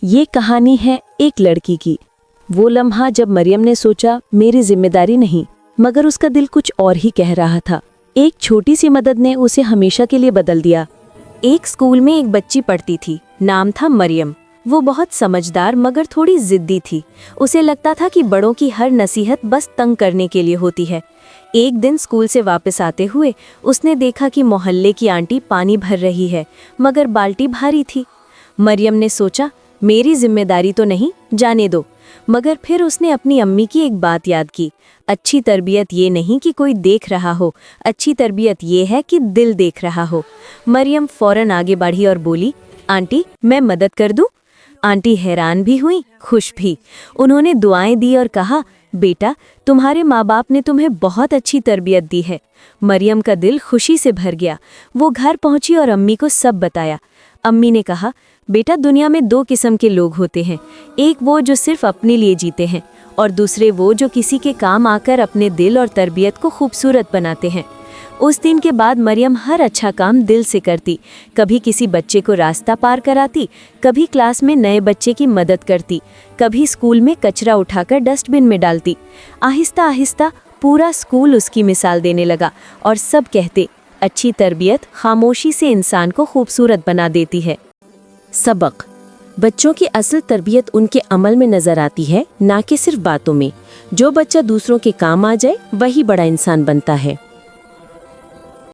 ये कहानी है एक लड़की की। वो लम्हा जब मरियम ने सोचा मेरी जिम्मेदारी नहीं, मगर उसका दिल कुछ और ही कह रहा था। एक छोटी सी मदद ने उसे हमेशा के लिए बदल दिया। एक स्कूल में एक बच्ची पढ़ती थी, नाम था मरियम। वो बहुत समझदार मगर थोड़ी जिद्दी थी। उसे लगता था कि बड़ों की हर नसीहत बस तंग करने के लिए होती है। एक दिन स्कूल से वापस आते हुए उसने देखा कि मोहल्ले की आंटी पानी भर रही है, मगर बाल्टी भारी थी। मरियम ने सोचा मेरी जिम्मेदारी तो नहीं, जाने दो। मगर फिर उसने अपनी अम्मी की एक बात याद की, अच्छी तरबियत ये नहीं कि कोई देख रहा हो, अच्छी तरबियत ये है कि दिल देख रहा हो। मरियम फौरन आगे बढ़ी और बोली, आंटी मैं मदद कर दूं? आंटी हैरान भी हुई, खुश भी। उन्होंने दुआएं दी और कहा, बेटा तुम्हारे माँ बाप ने तुम्हें बहुत अच्छी तरबियत दी है। मरियम का दिल खुशी से भर गया। वो घर पहुंची और अम्मी को सब बताया। अम्मी ने कहा, बेटा दुनिया में दो किस्म के लोग होते हैं, एक वो जो सिर्फ अपने लिए जीते हैं और दूसरे वो जो किसी के काम आकर अपने दिल और तरबियत को खूबसूरत बनाते हैं। उस दिन के बाद मरियम हर अच्छा काम दिल से करती। कभी किसी बच्चे को रास्ता पार कराती, कभी क्लास में नए बच्चे की मदद करती, कभी स्कूल में कचरा उठाकर डस्टबिन में डालती। आहिस्ता आहिस्ता पूरा स्कूल उसकी मिसाल देने लगा और सब कहते, अच्छी तरबियत खामोशी से इंसान को खूबसूरत बना देती है। सबक: बच्चों की असल तरबियत उनके अमल में नजर आती है, ना कि सिर्फ बातों में। जो बच्चा दूसरों के काम आ जाए वही बड़ा इंसान बनता है।